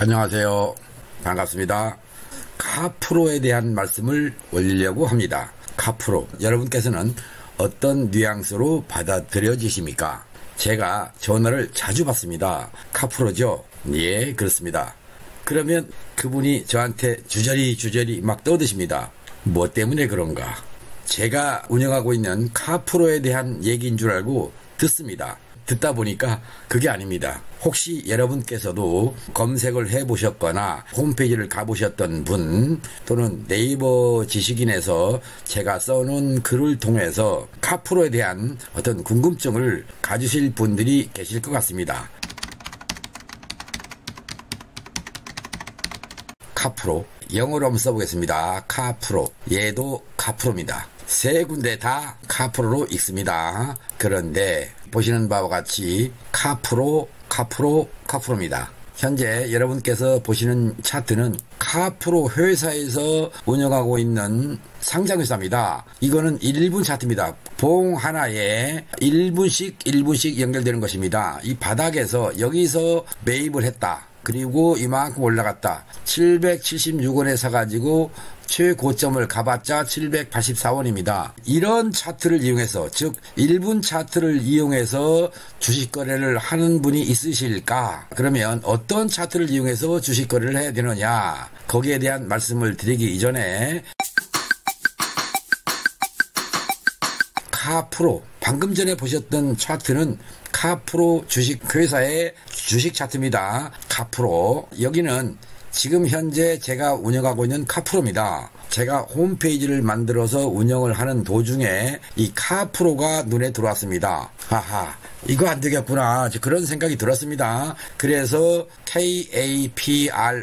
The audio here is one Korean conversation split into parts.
안녕하세요. 반갑습니다. 카프로에 대한 말씀을 올리려고 합니다. 카프로, 여러분께서는 어떤 뉘앙스로 받아들여지십니까? 제가 전화를 자주 받습니다. 카프로죠? 예, 그렇습니다. 그러면 그분이 저한테 주저리 막 떠드십니다. 뭐 때문에 그런가? 제가 운영하고 있는 카프로에 대한 얘기인 줄 알고 듣습니다. 듣다 보니까 그게 아닙니다. 혹시 여러분께서도 검색을 해보셨거나 홈페이지를 가보셨던 분 또는 네이버 지식인에서 제가 써놓은 글을 통해서 카프로에 대한 어떤 궁금증을 가지실 분들이 계실 것 같습니다. 카프로, 영어로 한번 써보겠습니다. 카프로, 얘도 카프로입니다. 세 군데 다 카프로로 읽습니다. 그런데 보시는 바와 같이 카프로입니다. 현재 여러분께서 보시는 차트는 카프로 회사에서 운영하고 있는 상장회사입니다. 이거는 1분 차트입니다. 봉 하나에 1분씩 연결되는 것입니다. 이 바닥에서 여기서 매입을 했다. 그리고 이만큼 올라갔다. 776원에 사가지고 최고점을 가봤자 784원입니다. 이런 차트를 이용해서, 즉 1분 차트를 이용해서 주식 거래를 하는 분이 있으실까? 그러면 어떤 차트를 이용해서 주식 거래를 해야 되느냐? 거기에 대한 말씀을 드리기 이전에 카프로, 방금 전에 보셨던 차트는 카프로 주식회사의 주식 차트입니다. 카프로, 여기는 지금 현재 제가 운영하고 있는 카프로입니다. 제가 홈페이지를 만들어서 운영을 하는 도중에 이 카프로가 눈에 들어왔습니다. 하하, 이거 안 되겠구나, 그런 생각이 들었습니다. 그래서 KAPRO라는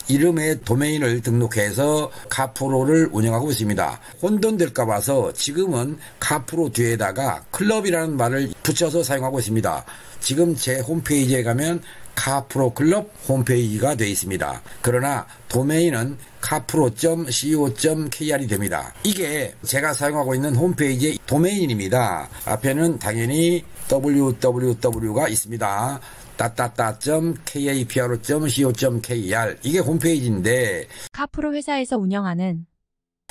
이름의 도메인을 등록해서 카프로를 운영하고 있습니다. 혼돈될까 봐서 지금은 카프로 뒤에다가 클럽이라는 말을 붙여서 사용하고 있습니다. 지금 제 홈페이지에 가면 카프로 클럽 홈페이지가 되어 있습니다. 그러나 도메인은 카프로.co.kr이 됩니다. 이게 제가 사용하고 있는 홈페이지의 도메인입니다. 앞에는 당연히 www가 있습니다. kapro.co.kr 이게 홈페이지인데, 카프로 회사에서 운영하는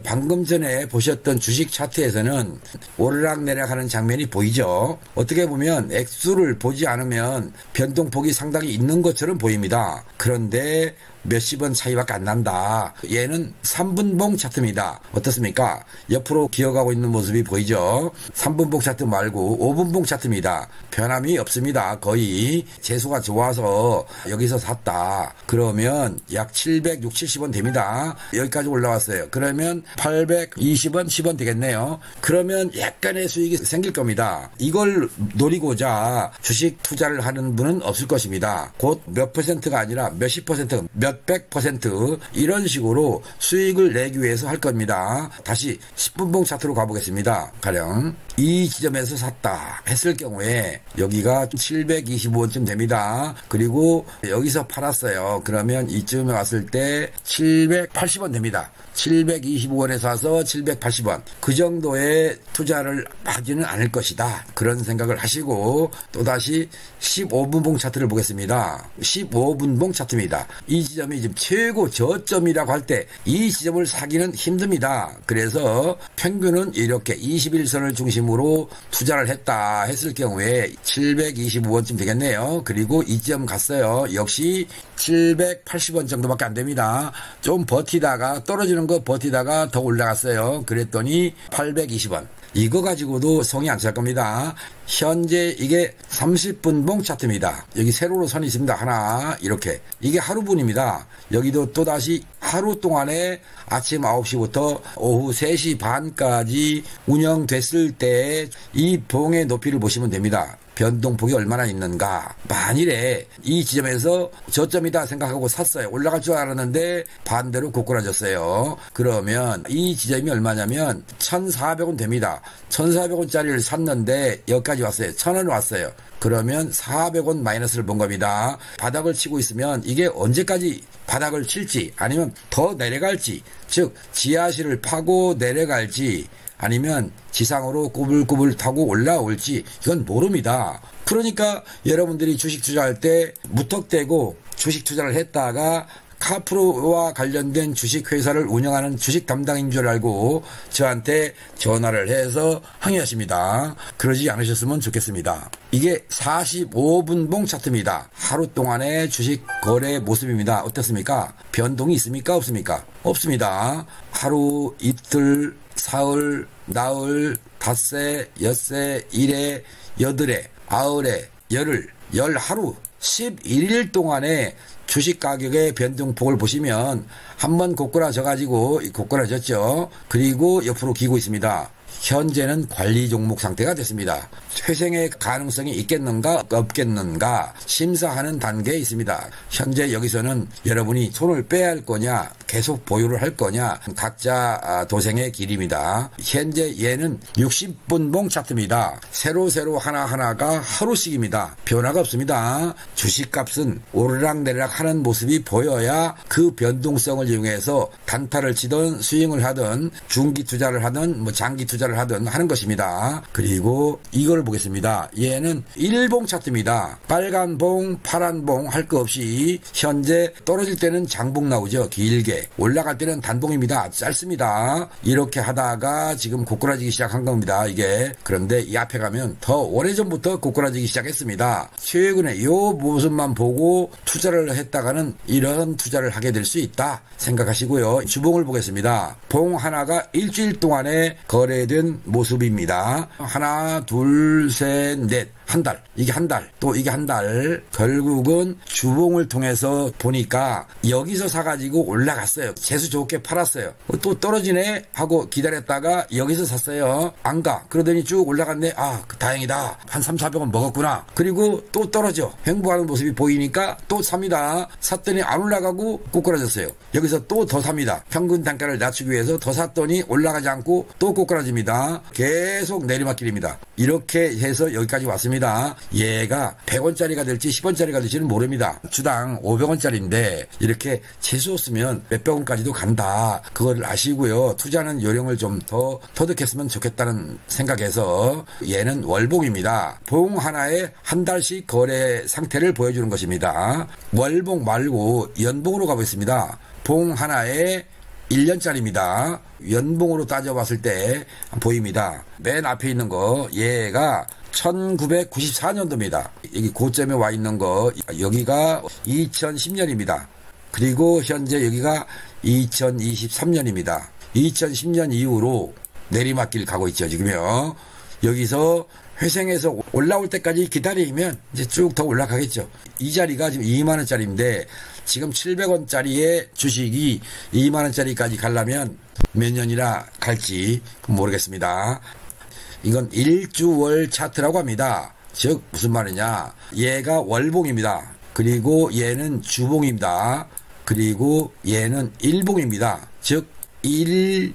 방금 전에 보셨던 주식 차트에서는 오르락내락하는 장면이 보이죠. 어떻게 보면 액수를 보지 않으면 변동폭이 상당히 있는 것처럼 보입니다. 그런데 몇십 원 차이밖에 안 난다. 얘는 3분봉 차트입니다. 어떻습니까? 옆으로 기어가고 있는 모습이 보이죠. 3분봉 차트 말고 5분봉 차트입니다. 변함이 없습니다. 거의 재수가 좋아서 여기서 샀다. 그러면 약 760, 70원 됩니다. 여기까지 올라왔어요. 그러면 820원, 10원 되겠네요. 그러면 약간의 수익이 생길 겁니다. 이걸 노리고자 주식 투자를 하는 분은 없을 것입니다. 곧 몇 퍼센트가 아니라 몇십 퍼센트, 몇백 퍼센트 이런 식으로 수익을 내기 위해서 할 겁니다. 다시 10분봉 차트로 가보겠습니다. 가령 이 지점에서 샀다 했을 경우에 여기가 725원쯤 됩니다. 그리고 여기서 팔았어요. 그러면 이쯤에 왔을 때 780원 됩니다. 725원에 사서 780원. 그 정도의 투자를 하지는 않을 것이다. 그런 생각을 하시고 또다시 15분봉 차트를 보겠습니다. 15분봉 차트입니다. 이 지점이 지금 최고 저점이라고 할 때 이 지점을 사기는 힘듭니다. 그래서 평균은 이렇게 21선을 중심으로 투자를 했다 했을 경우에 725원쯤 되겠네요. 그리고 이 지점 갔어요. 역시 780원 정도밖에 안 됩니다. 좀 버티다가 떨어지는 거 버티다가 더 올라갔어요. 그랬더니 820원. 이거 가지고도 성이 안 찰 겁니다. 현재 이게 30분봉 차트입니다. 여기 세로로 선이 있습니다. 하나, 이렇게. 이게 하루분입니다. 여기도 또다시 하루 동안에 아침 9시부터 오후 3시 반까지 운영됐을 때 이 봉의 높이를 보시면 됩니다. 변동폭이 얼마나 있는가. 만일에 이 지점에서 저점이다 생각하고 샀어요. 올라갈 줄 알았는데 반대로 고꾸라졌어요. 그러면 이 지점이 얼마냐면 1,400원 됩니다. 1,400원짜리를 샀는데 여기까지 왔어요. 1,000원 왔어요. 그러면 400원 마이너스를 본 겁니다. 바닥을 치고 있으면 이게 언제까지 바닥을 칠지 아니면 더 내려갈지, 즉 지하실을 파고 내려갈지 아니면 지상으로 꼬불꼬불 타고 올라올지 이건 모릅니다. 그러니까 여러분들이 주식 투자할 때 무턱대고 주식 투자를 했다가 카프로와 관련된 주식회사를 운영하는 주식 담당인 줄 알고 저한테 전화를 해서 항의하십니다. 그러지 않으셨으면 좋겠습니다. 이게 45분봉 차트입니다. 하루 동안의 주식 거래 모습입니다. 어떻습니까? 변동이 있습니까? 없습니까? 없습니다. 하루, 이틀, 사흘, 나흘, 닷새, 엿새, 일회, 여들에, 아흘에, 열흘, 열하루, 11일 동안의 주식 가격의 변동폭을 보시면 한번 고꾸라져가지고 고꾸라졌죠. 그리고 옆으로 기고 있습니다. 현재는 관리 종목 상태가 됐습니다. 회생의 가능성이 있겠는가 없겠는가 심사하는 단계에 있습니다. 현재 여기서는 여러분이 손을 빼야 할 거냐 계속 보유를 할 거냐 각자 도생의 길입니다. 현재 얘는 60분봉 차트입니다. 새로 하나하나가 하루씩입니다. 변화가 없습니다. 주식값은 오르락내리락 하는 모습이 보여야 그 변동성을 이용해서 단타를 치든 스윙을 하든 중기 투자를 하든 장기 투자를 하든 하는 것입니다. 그리고 이걸 보겠습니다. 얘는 1봉 차트입니다. 빨간 봉, 파란 봉 할 거 없이 현재 떨어질 때는 장봉 나오죠. 길게. 올라갈 때는 단봉입니다. 짧습니다. 이렇게 하다가 지금 고꾸라지기 시작한 겁니다. 이게. 그런데 이 앞에 가면 더 오래전부터 고꾸라지기 시작했습니다. 최근에 이 모습만 보고 투자를 했다가는 이런 투자를 하게 될 수 있다 생각하시고요. 주봉을 보겠습니다. 봉 하나가 일주일 동안에 거래된 모습입니다. 하나, 둘, 셋, 넷. 한 달, 이게 한 달, 또 이게 한 달. 결국은 주봉을 통해서 보니까 여기서 사가지고 올라갔어요. 재수 좋게 팔았어요. 또 떨어지네 하고 기다렸다가 여기서 샀어요. 안 가. 그러더니 쭉 올라갔네. 아, 다행이다. 한 3, 400원 먹었구나. 그리고 또 떨어져. 횡보하는 모습이 보이니까 또 삽니다. 샀더니 안 올라가고 꼬꾸라졌어요. 여기서 또 더 삽니다. 평균 단가를 낮추기 위해서 더 샀더니 올라가지 않고 또 꼬꾸라집니다. 계속 내리막길입니다. 이렇게 해서 여기까지 왔습니다. 얘가 100원짜리가 될지 10원짜리가 될지는 모릅니다. 주당 500원짜리인데 이렇게 재수 없으면 몇백 원까지도 간다. 그걸 아시고요. 투자는 요령을 좀 더 터득했으면 좋겠다는 생각에서 얘는 월봉입니다. 봉 하나에 한 달씩 거래 상태를 보여주는 것입니다. 월봉 말고 연봉으로 가보겠습니다. 봉 하나에 1년짜리입니다. 연봉으로 따져봤을 때 보입니다. 맨 앞에 있는 거 얘가 1994년도입니다. 여기 고점에 와 있는 거 여기가 2010년입니다. 그리고 현재 여기가 2023년입니다. 2010년 이후로 내리막길 가고 있죠. 지금요. 여기서 회생해서 올라올 때까지 기다리면 이제 쭉 더 올라가겠죠. 이 자리가 지금 2만원짜리인데 지금 700원짜리의 주식이 2만원짜리까지 가려면 몇 년이나 갈지 모르겠습니다. 이건 일주월 차트라고 합니다. 즉 무슨 말이냐. 얘가 월봉입니다. 그리고 얘는 주봉입니다. 그리고 얘는 일봉입니다. 즉 일주월.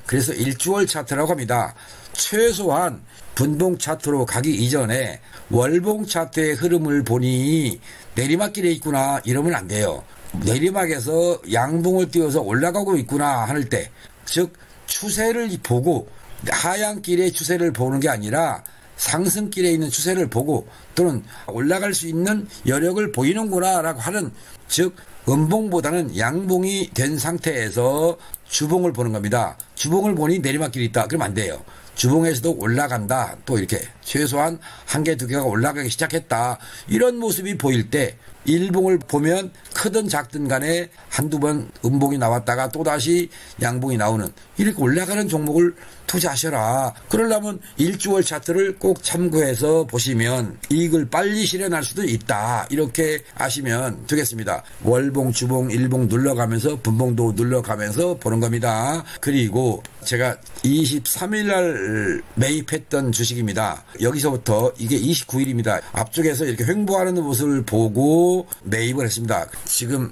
그래서 일주월 차트라고 합니다. 최소한 분봉 차트로 가기 이전에 월봉 차트의 흐름을 보니 내리막길에 있구나 이러면 안 돼요. 내리막에서 양봉을 띄워서 올라가고 있구나 할 때, 즉 추세를 보고 하향길의 추세를 보는 게 아니라 상승길에 있는 추세를 보고 또는 올라갈 수 있는 여력을 보이는구나 라고 하는, 즉 음봉보다는 양봉이 된 상태에서 주봉을 보는 겁니다. 주봉을 보니 내리막길이 있다. 그러면 안 돼요. 주봉에서도 올라간다. 또 이렇게 최소한 한 개, 두 개가 올라가기 시작했다. 이런 모습이 보일 때 일봉을 보면 크든 작든 간에 한두 번 음봉이 나왔다가 또다시 양봉이 나오는 이렇게 올라가는 종목을 투자하셔라. 그러려면 일주월 차트를 꼭 참고해서 보시면 이익을 빨리 실현할 수도 있다. 이렇게 아시면 되겠습니다. 월봉, 주봉, 일봉 눌러가면서 분봉도 눌러가면서 보는 겁니다. 그리고 제가 23일 날 매입했던 주식입니다. 여기서부터 이게 29일입니다. 앞쪽에서 이렇게 횡보하는 모습을 보고 매입을 했습니다. 지금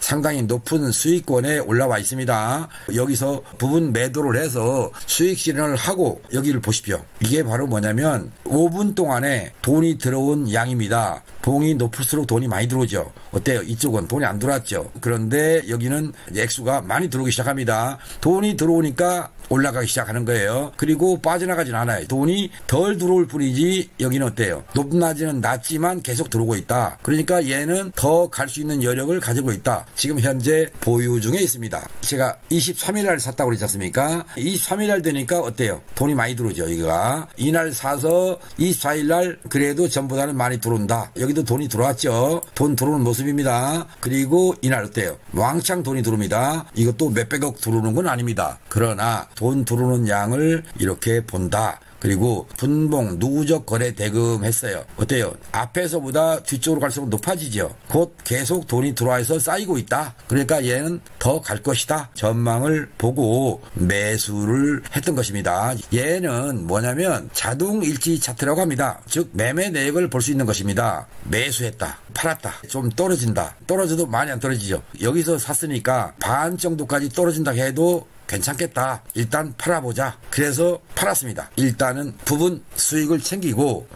상당히 높은 수익권에 올라와 있습니다. 여기서 부분 매도를 해서 수익 실현을 하고 여기를 보십시오. 이게 바로 뭐냐면 5분 동안에 돈이 들어온 양입니다. 봉이 높을수록 돈이 많이 들어오죠. 어때요? 이쪽은 돈이 안 들어왔죠. 그런데 여기는 액수가 많이 들어오기 시작합니다. 돈이 들어오니까 올라가기 시작하는 거예요. 그리고 빠져나가진 않아요. 돈이 덜 들어올 뿐이지 여기는 어때요? 높낮이는 낮지만 계속 들어오고 있다. 그러니까 얘는 더 갈 수 있는 여력을 가지고 있다. 지금 현재 보유 중에 있습니다. 제가 23일 날 샀다고 그랬지 않습니까? 23일 날 되니까 어때요? 돈이 많이 들어오죠. 이거가 이날 사서 24일 날 그래도 전보다는 많이 들어온다. 여기도 돈이 들어왔죠. 돈 들어오는 모습입니다. 그리고 이날 어때요? 왕창 돈이 들어옵니다. 이것도 몇백억 들어오는 건 아닙니다. 그러나 돈 들어오는 양을 이렇게 본다. 그리고 분봉 누적 거래 대금 했어요. 어때요? 앞에서보다 뒤쪽으로 갈수록 높아지죠. 곧 계속 돈이 들어와서 쌓이고 있다. 그러니까 얘는 더 갈 것이다. 전망을 보고 매수를 했던 것입니다. 얘는 뭐냐면 자동 일치 차트라고 합니다. 즉 매매 내역을 볼 수 있는 것입니다. 매수했다. 팔았다. 좀 떨어진다. 떨어져도 많이 안 떨어지죠. 여기서 샀으니까 반 정도까지 떨어진다 해도 괜찮겠다. 일단 팔아보자. 그래서 팔았습니다. 일단은 부분 수익을 챙기고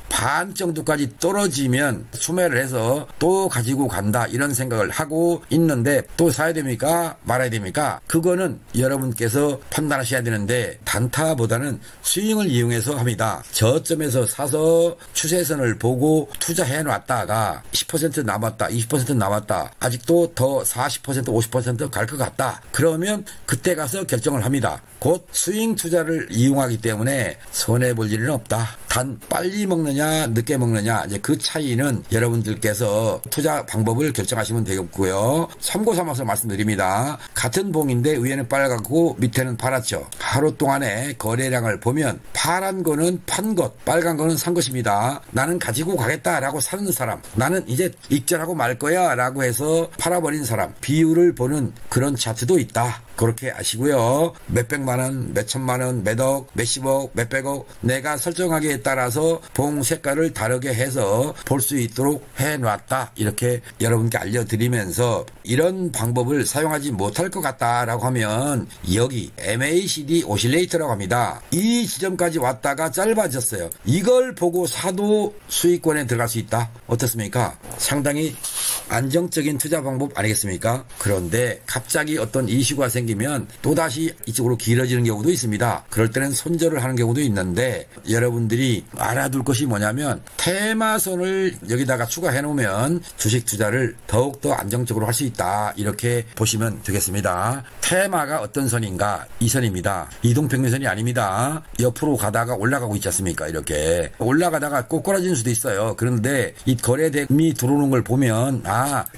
반 정도까지 떨어지면 수매를 해서 또 가지고 간다 이런 생각을 하고 있는데 또 사야 됩니까? 말아야 됩니까? 그거는 여러분께서 판단하셔야 되는데 단타보다는 스윙을 이용해서 합니다. 저점에서 사서 추세선을 보고 투자해 놨다가 10% 남았다 20% 남았다 아직도 더 40% 50% 갈 것 같다. 그러면 그때 가서 결정을 합니다. 곧 스윙 투자를 이용하기 때문에 손해볼 일은 없다. 단 빨리 먹느냐 늦게 먹느냐 이제 그 차이는 여러분들께서 투자 방법을 결정하시면 되겠고요. 참고 삼아서 말씀드립니다. 같은 봉인데 위에는 빨갛고 밑에는 파랗죠. 하루 동안의 거래량을 보면 파란 거는 판 것, 빨간 거는 산 것입니다. 나는 가지고 가겠다라고 사는 사람, 나는 이제 익절하고 말 거야 라고 해서 팔아버린 사람, 비율을 보는 그런 차트도 있다. 그렇게 아시고요. 몇백만 원, 몇천만 원, 몇억, 몇십억, 몇백억 내가 설정하기에 따라서 봉 색깔을 다르게 해서 볼 수 있도록 해놨다. 이렇게 여러분께 알려드리면서 이런 방법을 사용하지 못할 것 같다라고 하면 여기 MACD 오실레이터라고 합니다. 이 지점까지 왔다가 짧아졌어요. 이걸 보고 사도 수익권에 들어갈 수 있다. 어떻습니까? 상당히 안정적인 투자 방법 아니겠습니까? 그런데 갑자기 어떤 이슈가 생기면 또다시 이쪽으로 길어지는 경우도 있습니다. 그럴 때는 손절을 하는 경우도 있는데 여러분들이 알아둘 것이 뭐냐면 테마선을 여기다가 추가해 놓으면 주식 투자를 더욱더 안정적으로 할 수 있다. 이렇게 보시면 되겠습니다. 테마가 어떤 선인가? 이 선입니다. 이동평균선이 아닙니다. 옆으로 가다가 올라가고 있지 않습니까? 이렇게 올라가다가 꼬꾸라지는 수도 있어요. 그런데 이 거래대금이 들어오는 걸 보면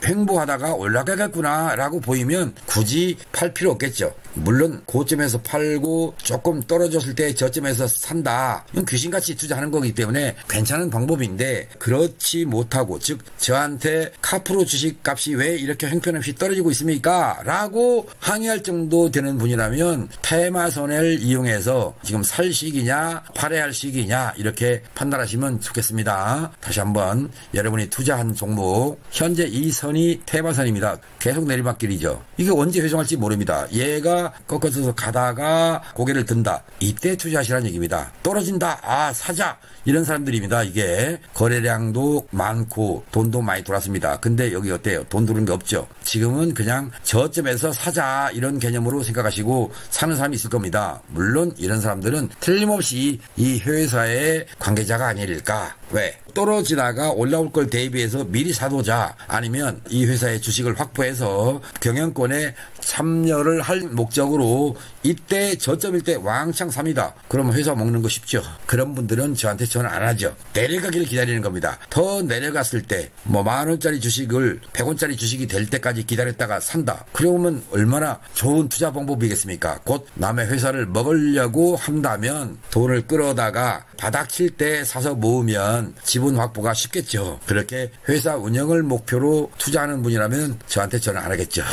횡보하다가 올라가겠구나 라고 보이면 굳이 팔 필요 없겠죠. 물론 고점에서 팔고 조금 떨어졌을 때 저점에서 산다. 이건 귀신같이 투자하는 거기 때문에 괜찮은 방법인데 그렇지 못하고 즉 저한테 카프로 주식값이 왜 이렇게 형편없이 떨어지고 있습니까? 라고 항의할 정도 되는 분이라면 테마선을 이용해서 지금 살 시기냐 팔아야 할 시기냐 이렇게 판단하시면 좋겠습니다. 다시 한번 여러분이 투자한 종목 현재 이 선이 테마선입니다. 계속 내리막길이죠. 이게 언제 회전할지 모릅니다. 얘가 꺾어서 가다가 고개를 든다. 이때 투자하시라는 얘기입니다. 떨어진다. 사자. 이런 사람들입니다. 이게 거래량도 많고 돈도 많이 돌았습니다. 근데 여기 어때요? 돈 들어오는 게 없죠. 지금은 그냥 저점에서 사자 이런 개념으로 생각하시고 사는 사람이 있을 겁니다. 물론 이런 사람들은 틀림없이 이 회사의 관계자가 아닐까. 왜? 떨어지다가 올라올 걸 대비해서 미리 사두자. 아니면 이 회사의 주식을 확보해서 경영권에 참여를 할 목적으로 이때 저점일 때 왕창 삽니다. 그러면 회사 먹는 거 쉽죠. 그런 분들은 저한테 전화 안 하죠. 내려가기를 기다리는 겁니다. 더 내려갔을 때 뭐 10,000원짜리 주식을 100원짜리 주식이 될 때까지 기다렸다가 산다. 그러면 얼마나 좋은 투자 방법이겠습니까? 곧 남의 회사를 먹으려고 한다면 돈을 끌어다가 바닥 칠 때 사서 모으면 지분 확보가 쉽겠죠. 그렇게 회사 운영을 목표로 투자하는 분이라면 저한테 전화 안 하겠죠.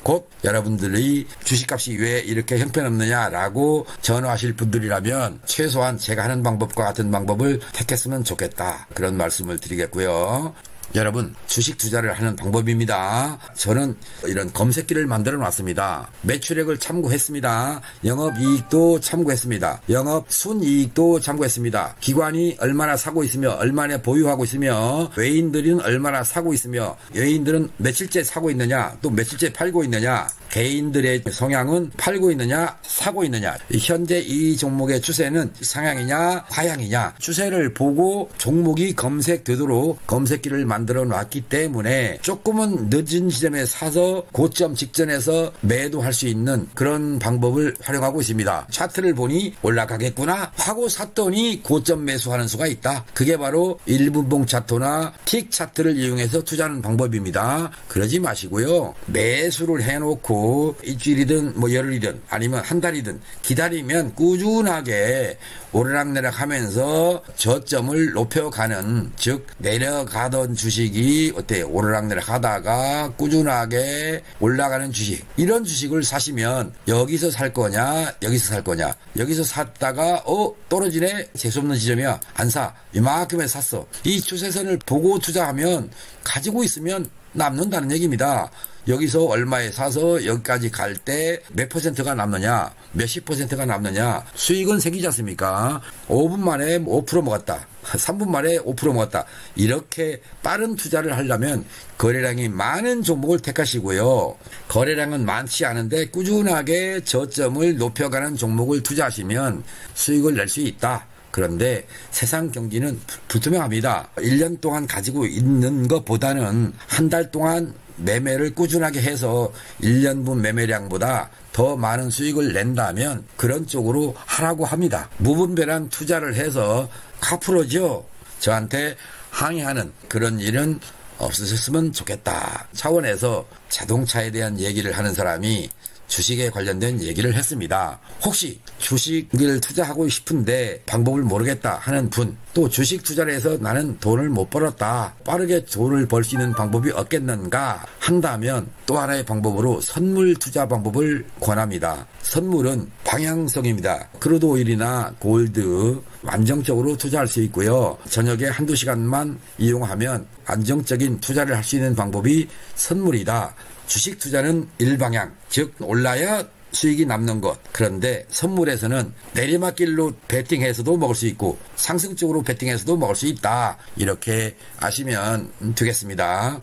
곧 여러분들이 주식값이 왜 이렇게 형편없느냐라고 전화하실 분들이라면 최소한 제가 하는 방법과 같은 방법을 택했으면 좋겠다. 그런 말씀을 드리겠고요. 여러분, 주식 투자를 하는 방법입니다. 저는 이런 검색기를 만들어 놨습니다. 매출액을 참고했습니다. 영업이익도 참고했습니다. 영업 순이익도 참고했습니다. 기관이 얼마나 사고 있으며 얼마나 보유하고 있으며 외인들은 얼마나 사고 있으며 외인들은 며칠째 사고 있느냐 또 며칠째 팔고 있느냐 개인들의 성향은 팔고 있느냐 사고 있느냐 현재 이 종목의 추세는 상향이냐 하향이냐 추세를 보고 종목이 검색되도록 검색기를 만들어 놨기 때문에 조금은 늦은 시점에 사서 고점 직전에서 매도할 수 있는 그런 방법을 활용하고 있습니다. 차트를 보니 올라가겠구나 하고 샀더니 고점 매수하는 수가 있다. 그게 바로 1분봉 차트나 틱 차트를 이용해서 투자하는 방법입니다. 그러지 마시고요. 매수를 해놓고 일주일이든 뭐 열흘이든 아니면 한 달이든 기다리면 꾸준하게 오르락내락 하면서 저점을 높여가는 즉 내려가던 주식이 어때요? 오르락내락 하다가 꾸준하게 올라가는 주식 이런 주식을 사시면 여기서 살 거냐 여기서 살 거냐 여기서 샀다가 떨어지네 재수없는 지점이야 안 사 이만큼에 샀어 이 추세선을 보고 투자하면 가지고 있으면 남는다는 얘기입니다. 여기서 얼마에 사서 여기까지 갈 때 몇 퍼센트가 남느냐 몇십 퍼센트가 남느냐 수익은 생기지 않습니까? 5분 만에 5% 먹었다 3분 만에 5% 먹었다 이렇게 빠른 투자를 하려면 거래량이 많은 종목을 택하시고요. 거래량은 많지 않은데 꾸준하게 저점을 높여가는 종목을 투자하시면 수익을 낼 수 있다. 그런데 세상 경기는 불투명합니다. 1년 동안 가지고 있는 것보다는 한 달 동안 매매를 꾸준하게 해서 1년분 매매량보다 더 많은 수익을 낸다면 그런 쪽으로 하라고 합니다. 무분별한 투자를 해서 카프로죠. 저한테 항의하는 그런 일은 없으셨으면 좋겠다 차원에서 자동차에 대한 얘기를 하는 사람이 주식에 관련된 얘기를 했습니다. 혹시 주식을 투자하고 싶은데 방법을 모르겠다 하는 분, 또 주식 투자를 해서 나는 돈을 못 벌었다, 빠르게 돈을 벌 수 있는 방법이 없겠는가 한다면 또 하나의 방법으로 선물 투자 방법을 권합니다. 선물은 방향성입니다. 크루드 오일이나 골드 안정적으로 투자할 수 있고요. 저녁에 한두 시간만 이용하면 안정적인 투자를 할 수 있는 방법이 선물이다. 주식 투자는 일방향, 즉 올라야 수익이 남는 것. 그런데 선물에서는 내리막길로 베팅해서도 먹을 수 있고 상승 쪽으로 베팅해서도 먹을 수 있다. 이렇게 아시면 되겠습니다.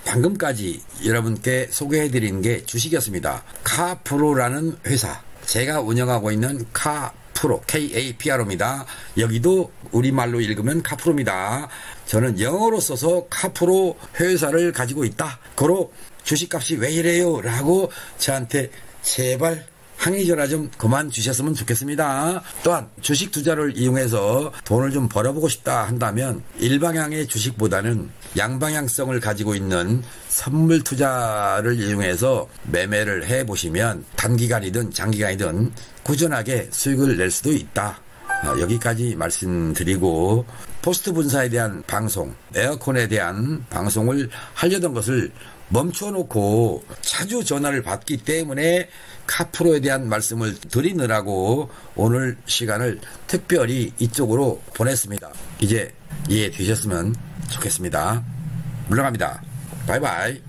방금까지 여러분께 소개해드린 게 주식이었습니다. 카프로라는 회사, 제가 운영하고 있는 카프로, KAPRO입니다. 여기도 우리말로 읽으면 카프로입니다. 저는 영어로 써서 카프로 회사를 가지고 있다. 고로 주식값이 왜 이래요? 라고 저한테 제발 항의 전화 좀 그만 주셨으면 좋겠습니다. 또한 주식 투자를 이용해서 돈을 좀 벌어보고 싶다 한다면 일방향의 주식보다는 양방향성을 가지고 있는 선물 투자를 이용해서 매매를 해보시면 단기간이든 장기간이든 꾸준하게 수익을 낼 수도 있다. 여기까지 말씀드리고 포스트 분사에 대한 방송, 에어컨에 대한 방송을 하려던 것을 멈춰놓고 자주 전화를 받기 때문에 카프로에 대한 말씀을 드리느라고 오늘 시간을 특별히 이쪽으로 보냈습니다. 이제 이해되셨으면 좋겠습니다. 물러갑니다. 바이바이.